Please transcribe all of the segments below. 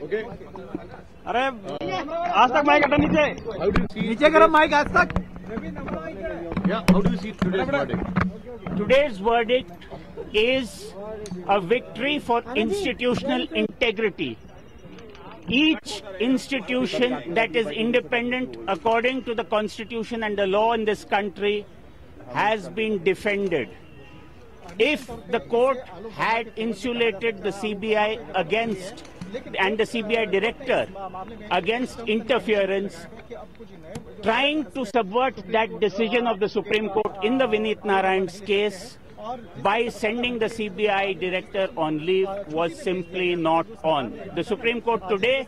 Okay. अरे आज तक माइक हटा नीचे करो माइक आज तक। How do you see today's verdict? Today's verdict is a victory for institutional integrity. Each institution that is independent according to the constitution and the law in this country has been defended. If the court had insulated the CBI against and the CBI director against interference, trying to subvert that decision of the Supreme Court in the Vineet Narayan's case by sending the CBI director on leave was simply not on. The Supreme Court today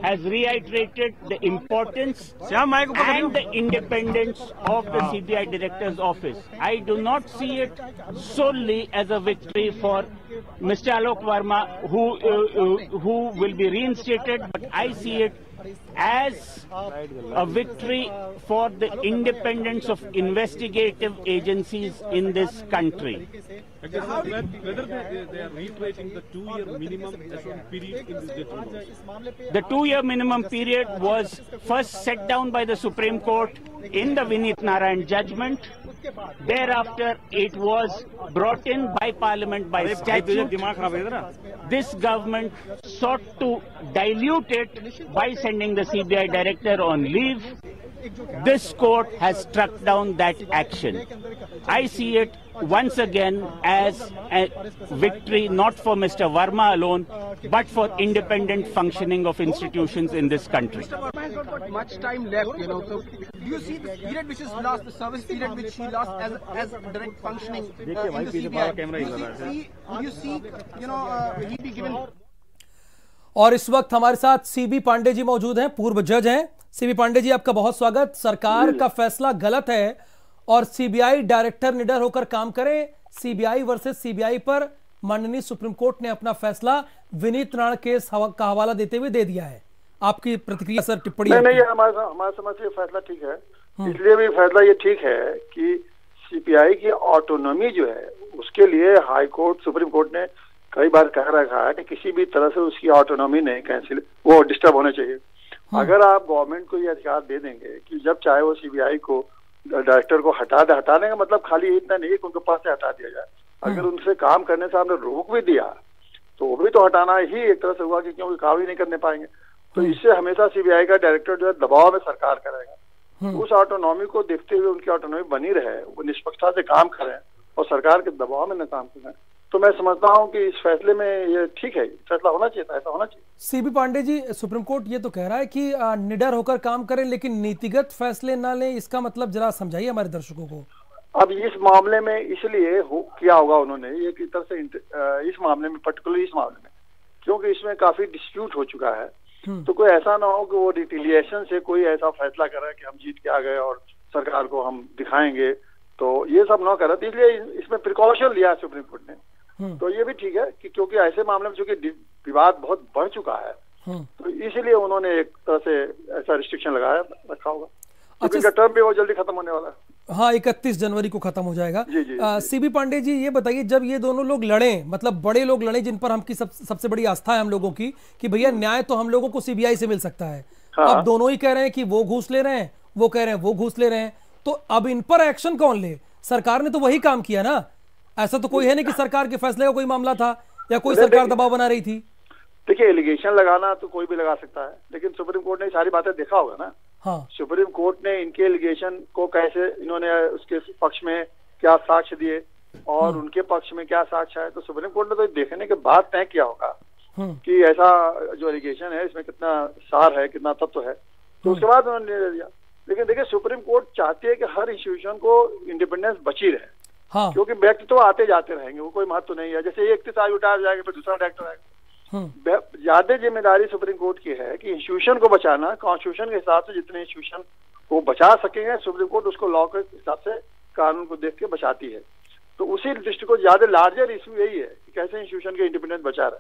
has reiterated the importance and the independence of the CBI director's office. I do not see it solely as a victory for Mr. Alok Verma, who will be reinstated, but I see it as a victory for the independence of investigative agencies in this country. Whether they are reiterating the 2-year minimum period in this judgment? The 2-year minimum period was first set down by the Supreme Court in the Vineet Narayan judgment. Thereafter, it was brought in by Parliament by statute. This government sought to dilute it by sending the CBI director on leave. This court has struck down that action. I see it once again as a victory not for Mr. Verma alone, but for independent functioning of institutions in this country. Mr. Verma has not got much time left, So do you see the period which is lost, the service period which he lost as direct functioning in the CBI? Do you see, he be given? और इस वक्त हमारे साथ CB Pandey ji मौजूद हैं, पूर्व जज हैं। सीबी पांडे जी, आपका बहुत स्वागत। सरकार का फैसला गलत है और सीबीआई डायरेक्टर निडर होकर काम करें। सीबीआई वर्सेस सीबीआई पर माननीय सुप्रीम कोर्ट ने अपना फैसला विनीत नारायण केस का हवाला देते हुए दे दिया है। आपकी प्रतिक्रिया सर, टिप्पणी? नहीं, हमारा समझ से फैसला ठीक है। इसलिए भी फैसला ये ठीक है कि सीबीआई की ऑटोनॉमी जो है उसके लिए हाई कोर्ट, सुप्रीम कोर्ट ने कई बार कह रखा है कि किसी भी तरह से उसकी ऑटोनॉमी नहीं कैंसिल, वो डिस्टर्ब होने चाहिए। अगर आप गवर्नमेंट को ये अधिकार दे देंगे कि जब चाहे वो सीबीआई को डायरेक्टर को हटाने का मतलब खाली इतना नहीं कि उनके पास से हटा दिया जाए। अगर उनसे काम करने से आपने रोक भी दिया तो वो भी तो हटाना ही एक तरह से हुआ कि क्योंकि काम ही नहीं करने पाएंगे। तो इससे हमेशा सीबीआई का डायरेक्टर जो है दबाव में सरकार करेगा। उस ऑटोनॉमी को देखते हुए उनकी ऑटोनॉमी बनी रहे, वो निष्पक्षता से काम करें और सरकार के दबाव में न काम करें, तो मैं समझता हूं कि इस फैसले में ये ठीक है, फैसला होना चाहिए था, ऐसा होना चाहिए। CB Pandey ji, supreme court ये तो कह रहा है कि निडर होकर काम करें लेकिन नीतिगत फैसले ना लें, इसका मतलब जरा समझाइए हमारे दर्शकों को। अब इस मामले में इसलिए किया होगा उन्होंने ये की तरफ से, इस मामले में पर्टिकुलर इस मामले में क्योंकि इसमें काफी डिस्प्यूट हो चुका है, तो कोई ऐसा ना हो कि वो रिटिलिएशन से कोई ऐसा फैसला करे कि हम जीत के आ गए और सरकार को हम दिखाएंगे, तो ये सब ना करे। इसलिए इसमें प्रिकॉशन लिया सुप्रीम कोर्ट ने। तो ये भी ठीक है कि क्योंकि ऐसे मामले में चूंकि विवाद बहुत बढ़ चुका है, तो इसलिए उन्होंने एक तरह से ऐसा रिस्ट्रिक्शन लगाया रखा होगा। अच्छा, टर्म भी वो जल्दी खत्म होने वाला है। हाँ, 31 जनवरी को खत्म हो जाएगा। सीबी पांडे जी, ये बताइए, जब ये दोनों लोग लड़े, मतलब बड़े लोग लड़े जिन पर हमकी सबसे बड़ी आस्था है हम लोगों की कि भैया न्याय तो हम लोगों को सीबीआई से मिल सकता है। अब दोनों ही कह रहे हैं कि वो घूस ले रहे हैं, वो कह रहे हैं वो घूस ले रहे हैं, तो अब इन पर एक्शन कौन ले? सरकार ने तो वही काम किया ना। ऐसा तो कोई है नहीं कि सरकार के फैसले का कोई मामला था या कोई सरकार दबाव बना रही थी। देखिए, एलिगेशन लगाना तो कोई भी लगा सकता है, लेकिन सुप्रीम कोर्ट ने सारी बातें देखा होगा ना। हाँ। सुप्रीम कोर्ट ने इनके एलिगेशन को कैसे, इन्होंने उसके पक्ष में क्या साक्ष्य दिए और उनके पक्ष में क्या साक्ष्य है, तो सुप्रीम कोर्ट ने तो देखने के बाद तय किया होगा कि ऐसा जो एलिगेशन है इसमें कितना सार है, कितना तत्व है, तो उसके बाद उन्होंने निर्णय दिया। लेकिन देखिए, सुप्रीम कोर्ट चाहती है कि हर इंस्टीट्यूशन को इंडिपेंडेंस बची रहे। हाँ। क्योंकि व्यक्ति तो आते जाते रहेंगे, वो कोई महत्व नहीं है। जैसे एक आज रिटायर जाएगा फिर दूसरा डायरेक्टर आएगा। ज्यादा जिम्मेदारी सुप्रीम कोर्ट की है कि इंस्टीट्यूशन को बचाना। कॉन्स्टिट्यूशन के हिसाब से जितने इंस्टीट्यूशन को बचा सकेंगे, सुप्रीम कोर्ट उसको लॉ के हिसाब से, कानून को देख के बचाती है। तो उसी दृष्टि को ज्यादा लार्जर इशू यही है कि कैसे इंस्टीट्यूशन के इंडिपेंडेंस बचा रहे।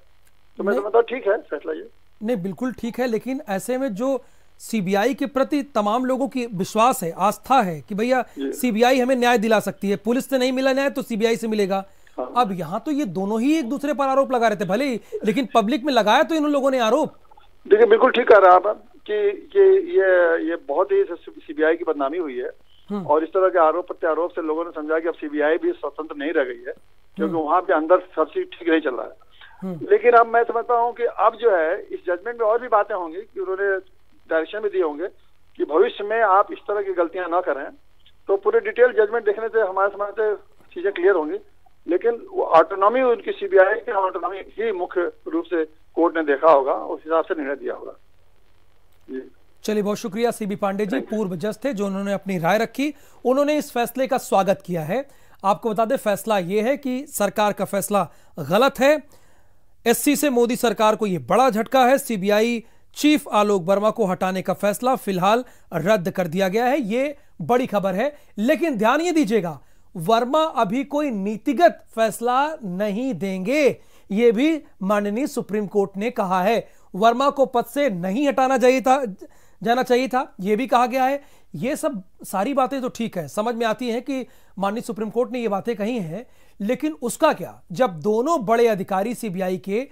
तो मैं समझता हूँ ठीक है फैसला ये। नहीं, बिल्कुल ठीक है, लेकिन ऐसे में जो सीबीआई के प्रति तमाम लोगों की विश्वास है, आस्था है कि भैया सीबीआई हमें न्याय दिला सकती है, पुलिस से नहीं मिला न्याय तो सीबीआई से मिलेगा, अब यहाँ तो ये दोनों ही एक दूसरे पर आरोप लगा रहे थे भले ही, लेकिन पब्लिक में लगाया तो इन लोगों ने आरोप। देखिए बिल्कुल ठीक कह रहे हैं आप कि ये बहुत ही सीबीआई की बदनामी हुई है और इस तरह के आरोप प्रत्यारोप से लोगों ने समझा कि अब सीबीआई भी स्वतंत्र नहीं रह गई है, क्योंकि वहां पे अंदर सब चीज ठीक नहीं चल रहा है। लेकिन अब मैं समझता हूँ कि अब जो है इस जजमेंट में और भी बातें होंगी कि उन्होंने डायरेक्शन भी दिए होंगे कि भविष्य में आप इस तरह की गलतियां ना करें। तो पूरे डिटेल जजमेंट देखने से हमारे समझ से चीजें क्लियर होंगी, लेकिन ऑटोनॉमी उनकी सीबीआई की ऑटोनॉमी ही मुख्य रूप से कोर्ट ने देखा होगा, उस हिसाब से निर्णय दिया होगा। चलिए बहुत शुक्रिया सीबी पांडे जी, पूर्व जज थे जो उन्होंने अपनी राय रखी, उन्होंने इस फैसले का स्वागत किया है। आपको बता दें फैसला यह है कि सरकार का फैसला गलत है। एससी से मोदी सरकार को यह बड़ा झटका है। सीबीआई चीफ आलोक वर्मा को हटाने का फैसला फिलहाल रद्द कर दिया गया है, यह बड़ी खबर है। लेकिन ध्यान यह दीजिएगा, वर्मा अभी कोई नीतिगत फैसला नहीं देंगे, यह भी माननीय सुप्रीम कोर्ट ने कहा है। वर्मा को पद से नहीं हटाना जाना चाहिए था, यह भी कहा गया है। यह सब सारी बातें तो ठीक है, समझ में आती हैं कि माननीय सुप्रीम कोर्ट ने यह बातें कही हैं, लेकिन उसका क्या जब दोनों बड़े अधिकारी सीबीआई के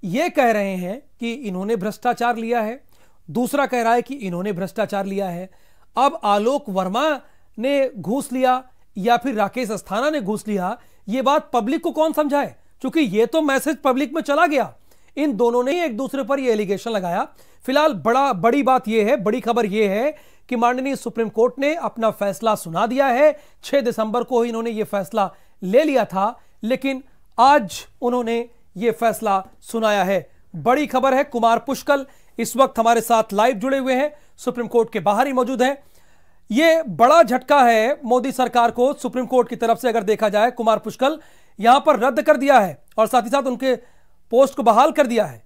यह कह रहे हैं कि इन्होंने भ्रष्टाचार लिया है, दूसरा कह रहा है कि इन्होंने भ्रष्टाचार लिया है। अब आलोक वर्मा ने घूस लिया या फिर राकेश अस्थाना ने घूस लिया, यह बात पब्लिक को कौन समझाए, क्योंकि यह तो मैसेज पब्लिक में चला गया। इन दोनों ने एक दूसरे पर यह एलिगेशन लगाया। फिलहाल बड़ी बात यह है, बड़ी खबर यह है कि माननीय सुप्रीम कोर्ट ने अपना फैसला सुना दिया है। 6 दिसंबर को इन्होंने यह फैसला ले लिया था, लेकिन आज उन्होंने यह फैसला सुनाया है। बड़ी खबर है। कुमार पुष्कल इस वक्त हमारे साथ लाइव जुड़े हुए हैं, सुप्रीम कोर्ट के बाहर ही मौजूद हैं। यह बड़ा झटका है मोदी सरकार को सुप्रीम कोर्ट की तरफ से, अगर देखा जाए। कुमार पुष्कल यहां पर रद्द कर दिया है और साथ ही साथ उनके पोस्ट को बहाल कर दिया है।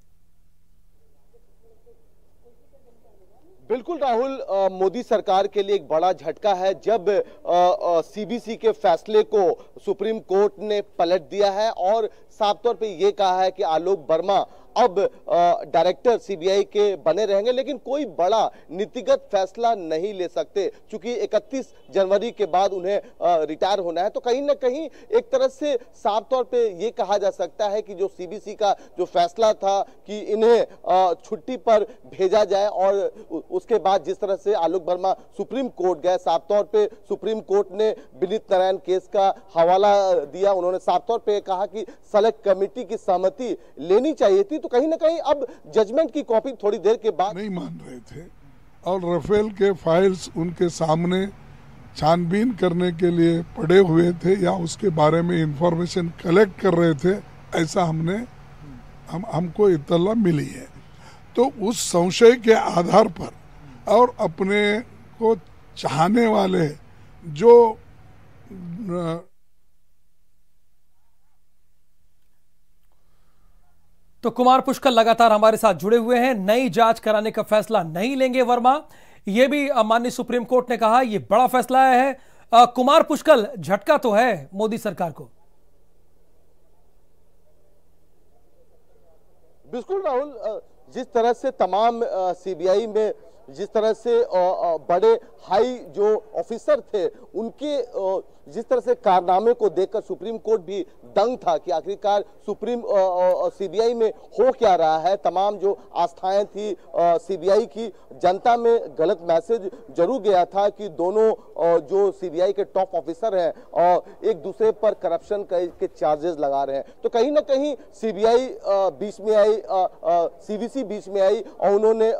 बिल्कुल राहुल, मोदी सरकार के लिए एक बड़ा झटका है जब सीबीसी के फैसले को सुप्रीम कोर्ट ने पलट दिया है और साफ तौर पे ये कहा है कि आलोक वर्मा अब डायरेक्टर सीबीआई के बने रहेंगे, लेकिन कोई बड़ा नीतिगत फैसला नहीं ले सकते, क्योंकि 31 जनवरी के बाद उन्हें रिटायर होना है। तो कहीं ना कहीं एक तरह से साफ तौर पे ये कहा जा सकता है कि जो सीबीसी का जो फैसला था कि इन्हें छुट्टी पर भेजा जाए, और उसके बाद जिस तरह से आलोक वर्मा सुप्रीम कोर्ट गए, साफ तौर पे सुप्रीम कोर्ट ने विनीत नारायण केस का हवाला दिया। उन्होंने साफ तौर पे कहा कि सेलेक्ट कमेटी की सहमति लेनी चाहिए थी। तो कहीं ना कहीं अब जजमेंट की कॉपी थोड़ी देर के बाद नहीं मान रहे थे और राफेल के फाइल्स उनके सामने छानबीन करने के लिए पड़े हुए थे या उसके बारे में इंफॉर्मेशन कलेक्ट कर रहे थे, ऐसा हमको इत्तला मिली है। तो उस संशय के आधार पर और अपने को चाहने वाले जो तो कुमार पुष्कल लगातार हमारे साथ जुड़े हुए हैं। नई जांच कराने का फैसला नहीं लेंगे वर्मा, यह भी माननीय सुप्रीम कोर्ट ने कहा। यह बड़ा फैसला है। कुमार पुष्कल, झटका तो है मोदी सरकार को। बिल्कुल राहुल, जिस तरह से तमाम सीबीआई में जिस तरह से बड़े हाई जो ऑफिसर थे उनके जिस तरह से कारनामे को देखकर सुप्रीम कोर्ट भी दंग था कि आखिरकार सीबीआई में हो क्या रहा है। तमाम जो आस्थाएं थी सीबीआई की, जनता में गलत मैसेज जरूर गया था कि दोनों जो सीबीआई के टॉप ऑफिसर हैं एक दूसरे पर करप्शन के चार्जेस लगा रहे हैं। तो कहीं ना कहीं सीबीआई बीच में आई, सीबीसी बीच में आई और उन्होंने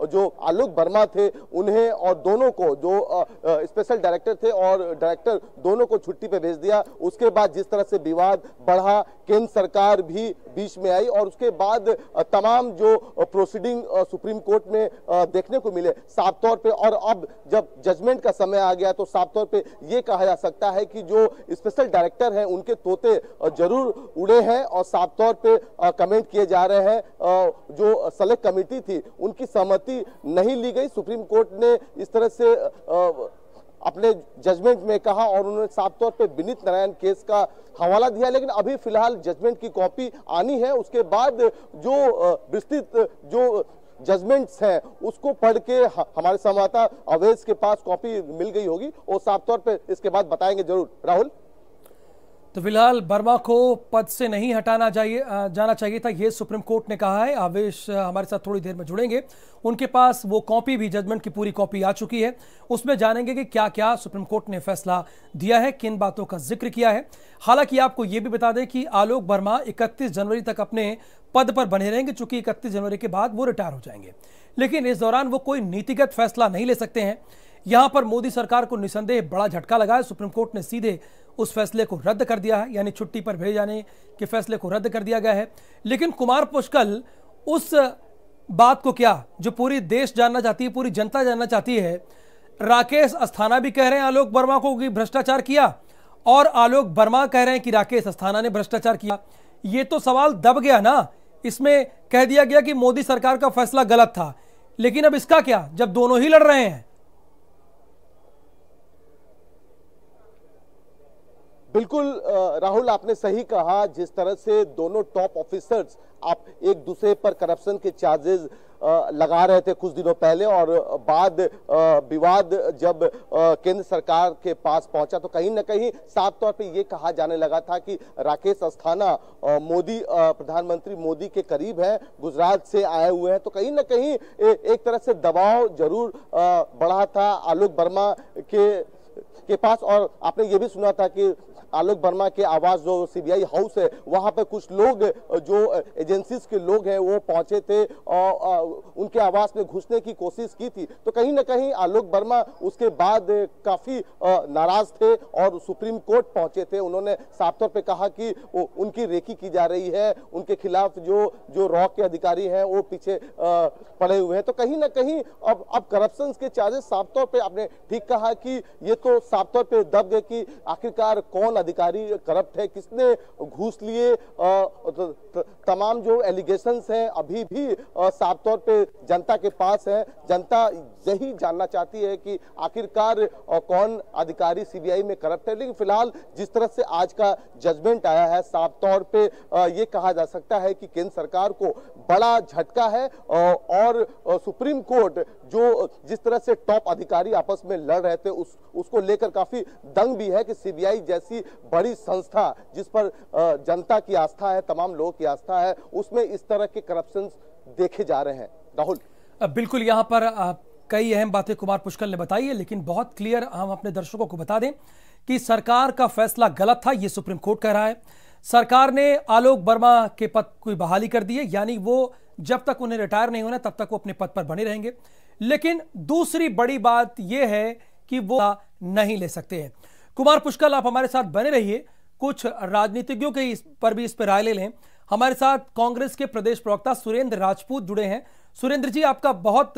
जो आलोक वर्मा थे उन्हें और दोनों को जो स्पेशल डायरेक्टर थे और डायरेक्टर दोनों को छुट्टी पे भेज दिया। उसके बाद जिस तरह से विवाद बढ़ा, केंद्र सरकार भी बीच में आई और उसके बाद तमाम जो प्रोसीडिंग सुप्रीम कोर्ट में देखने को मिले साफ तौर पे, और अब जब जजमेंट का समय आ गया तो साफ तौर पे ये कहा जा सकता है कि जो स्पेशल डायरेक्टर हैं उनके तोते जरूर उड़े हैं और साफ तौर पे कमेंट किए जा रहे हैं। जो सेलेक्ट कमेटी थी उनकी सहमति नहीं ली गई। सुप्रीम कोर्ट ने इस तरह से अपने जजमेंट में कहा और उन्होंने साफ तौर पे विनीत नारायण केस का हवाला दिया। लेकिन अभी फिलहाल जजमेंट की कॉपी आनी है, उसके बाद जो विस्तृत जो जजमेंट्स हैं उसको पढ़ के हमारे संवाददाता अवैध के पास कॉपी मिल गई होगी और साफ तौर पे इसके बाद बताएंगे जरूर। राहुल, तो फिलहाल वर्मा को पद से नहीं जाना चाहिए था, ये सुप्रीम कोर्ट ने कहा है। आवेश हमारे साथ थोड़ी देर में जुड़ेंगे, उनके पास वो कॉपी भी, जजमेंट की पूरी कॉपी आ चुकी है, उसमें जानेंगे कि क्या क्या सुप्रीम कोर्ट ने फैसला दिया है, किन बातों का जिक्र किया है। हालांकि आपको ये भी बता दें कि आलोक वर्मा 31 जनवरी तक अपने पद पर बने रहेंगे, चूंकि 31 जनवरी के बाद वो रिटायर हो जाएंगे, लेकिन इस दौरान वो कोई नीतिगत फैसला नहीं ले सकते हैं। यहां पर मोदी सरकार को निसंदेह बड़ा झटका लगा है। सुप्रीम कोर्ट ने सीधे उस फैसले को रद्द कर दिया है, यानी छुट्टी पर भेजे जाने के फैसले को रद्द कर दिया गया है। लेकिन कुमार पुष्कर उस बात को क्या, जो पूरी देश जानना चाहती है, पूरी जनता जानना चाहती है, राकेश अस्थाना भी कह रहे हैं आलोक वर्मा को कि भ्रष्टाचार किया, और आलोक वर्मा कह रहे हैं कि राकेश अस्थाना ने भ्रष्टाचार किया। ये तो सवाल दब गया ना, इसमें कह दिया गया कि मोदी सरकार का फैसला गलत था, लेकिन अब इसका क्या जब दोनों ही लड़ रहे हैं। बिल्कुल राहुल, आपने सही कहा। जिस तरह से दोनों टॉप ऑफिसर्स आप एक दूसरे पर करप्शन के चार्जेस लगा रहे थे कुछ दिनों पहले, और बाद विवाद जब केंद्र सरकार के पास पहुंचा तो कहीं ना कहीं साफ तौर पे ये कहा जाने लगा था कि राकेश अस्थाना मोदी प्रधानमंत्री मोदी के करीब है, गुजरात से आए हुए हैं, तो कहीं ना कहीं एक तरह से दबाव जरूर बढ़ा था आलोक वर्मा के पास। और आपने ये भी सुना था कि आलोक वर्मा के आवास जो सीबीआई हाउस है, वहां पर कुछ लोग जो एजेंसीज के लोग हैं वो पहुंचे थे और उनके आवास में घुसने की कोशिश की थी। तो कहीं ना कहीं आलोक वर्मा उसके बाद काफी नाराज थे और सुप्रीम कोर्ट पहुंचे थे। उन्होंने साफ तौर पे कहा कि उनकी रेकी की जा रही है, उनके खिलाफ जो रॉ के अधिकारी हैं वो पीछे पड़े हुए हैं। तो कहीं ना कहीं अब करप्शन के चार्जेस साफ तौर पे, आपने ठीक कहा कि ये तो साफ तौर पे दब गए कि आखिरकार कौन अधिकारी करप्ट है, किसने घूस लिए। तमाम जो एलिगेशंस हैं अभी भी साफ तौर पे जनता के पास है। जनता यही जानना चाहती है कि आखिरकार कौन अधिकारी सीबीआई में करप्ट है। लेकिन फिलहाल जिस तरह से आज का जजमेंट आया है, साफ तौर पे ये कहा जा सकता है कि केंद्र सरकार को बड़ा झटका है और सुप्रीम कोर्ट जो जिस तरह से टॉप अधिकारी आपस में लड़ रहे थे उसको लेकर काफी दंग भी है कि सीबीआई जैसी बड़ी संस्था जिस पर जनता की आस्था है, तमाम लोगों की आस्था है, उसमें इस तरह के करप्शन देखे जा रहे हैं। राहुल, बिल्कुल, यहाँ पर कई अहम बातें कुमार पुष्कर ने बताई है, लेकिन बहुत क्लियर हम अपने दर्शकों को बता दें कि सरकार का फैसला गलत था, ये सुप्रीम कोर्ट कह रहा है। सरकार ने आलोक वर्मा के पद की बहाली कर दी है, यानी वो जब तक उन्हें रिटायर नहीं होना तब तक वो अपने पद पर बने रहेंगे। लेकिन दूसरी बड़ी बात यह है कि वो नहीं ले सकते हैं। कुमार पुष्कर, आप हमारे साथ बने रहिए, कुछ राजनीतिज्ञों के इस पर राय ले लें। हमारे साथ कांग्रेस के प्रदेश प्रवक्ता सुरेंद्र राजपूत जुड़े हैं। सुरेंद्र जी, आपका बहुत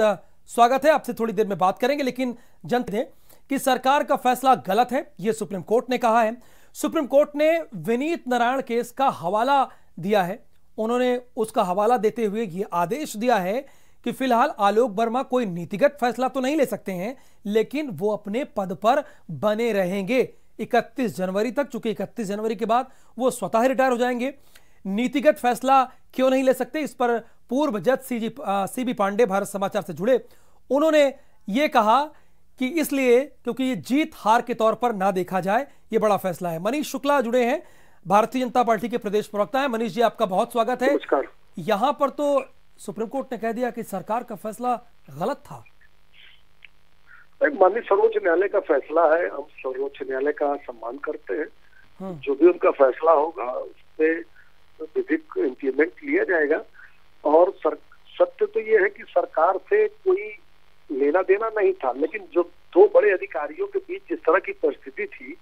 स्वागत है, आपसे थोड़ी देर में बात करेंगे, लेकिन जानते हैं कि सरकार का फैसला गलत है, यह सुप्रीम कोर्ट ने कहा है। सुप्रीम कोर्ट ने विनीत नारायण केस का हवाला दिया है, उन्होंने उसका हवाला देते हुए यह आदेश दिया है कि फिलहाल आलोक वर्मा कोई नीतिगत फैसला तो नहीं ले सकते हैं, लेकिन वो अपने पद पर बने रहेंगे 31 जनवरी तक, चूंकि 31 जनवरी के बाद वो स्वतः रिटायर हो जाएंगे। नीतिगत फैसला क्यों नहीं ले सकते, इस पर पूर्व जज सीबी पांडे भारत समाचार से जुड़े, उन्होंने ये कहा कि इसलिए क्योंकि ये जीत हार के तौर पर ना देखा जाए, ये बड़ा फैसला है। मनीष शुक्ला जुड़े हैं, भारतीय जनता पार्टी के प्रदेश प्रवक्ता है। मनीष जी, आपका बहुत स्वागत है। यहां पर तो सुप्रीम कोर्ट ने कह दिया कि सरकार का फैसला गलत था। माननीय सर्वोच्च न्यायालय का फैसला है, हम सर्वोच्च न्यायालय का सम्मान करते हैं। जो भी उनका फैसला होगा उस पर विधिक इम्प्लीमेंट लिया जाएगा। और सत्य तो ये है कि सरकार से कोई लेना देना नहीं था, लेकिन जो दो बड़े अधिकारियों के बीच जिस तरह की परिस्थिति थी,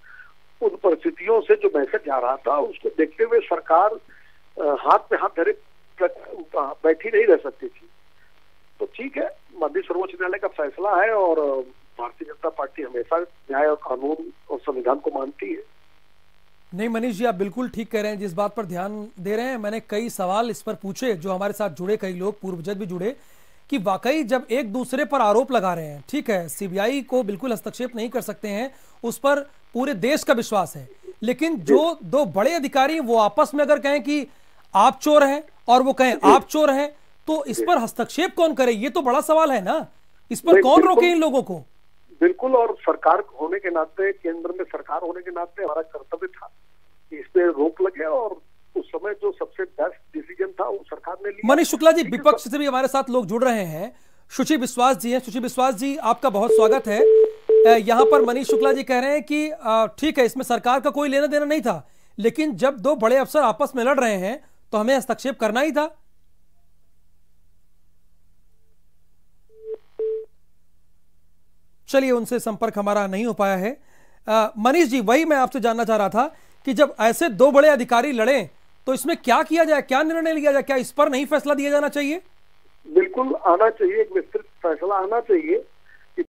उन परिस्थितियों से जो मैसेज आ रहा था उसको देखते हुए सरकार हाथ पे हाथ धरे बैठी नहीं रह सकती थी। तो ठीक है, माननीय सर्वोच्च न्यायालय का फैसला है और भारतीय जनता पार्टी हमेशा न्याय और कानून और संविधान को मानती है। नहीं मनीष जी, आप बिल्कुल ठीक कह रहे हैं, जिस बात पर ध्यान दे रहे हैं। मैंने कई सवाल इस पर पूछे, जो हमारे साथ जुड़े कई लोग, पूर्व जज भी जुड़े, कि वाकई जब एक दूसरे पर आरोप लगा रहे हैं, ठीक है, सीबीआई को बिल्कुल हस्तक्षेप नहीं कर सकते हैं, उस पर पूरे देश का विश्वास है, लेकिन जो दो बड़े अधिकारी वो आपस में अगर कहें कि आप चोर हैं और वो कहें आप चोर हैं, तो इस पर हस्तक्षेप कौन करे? ये तो बड़ा सवाल है ना, इस पर कौन रोके इन लोगों को? बिल्कुल, और सरकार होने के नाते, केंद्र में सरकार होने के नाते हमारा कर्तव्य था इस पे रोक लगे और उस समय जो सबसे बेस्ट डिसीजन था वो सरकार ने लिया। मनीष शुक्ला जी, विपक्ष से भी हमारे साथ लोग जुड़ रहे हैं। सुशी विश्वास जी हैं। सुशी विश्वास जी, आपका बहुत स्वागत है। यहाँ पर मनीष शुक्ला जी कह रहे हैं कि ठीक है, इसमें सरकार का कोई लेना देना नहीं था, लेकिन जब दो बड़े अफसर आपस में लड़ रहे हैं तो हमें हस्तक्षेप करना ही था। चलिए, उनसे संपर्क हमारा नहीं हो पाया है। मनीष जी, वही मैं आपसे जानना चाह रहा था कि जब ऐसे दो बड़े अधिकारी लड़े तो इसमें क्या किया जाए, क्या निर्णय लिया जाए, क्या इस पर नहीं फैसला दिया जाना चाहिए? बिल्कुल आना चाहिए, एक विस्तृत फैसला आना चाहिए।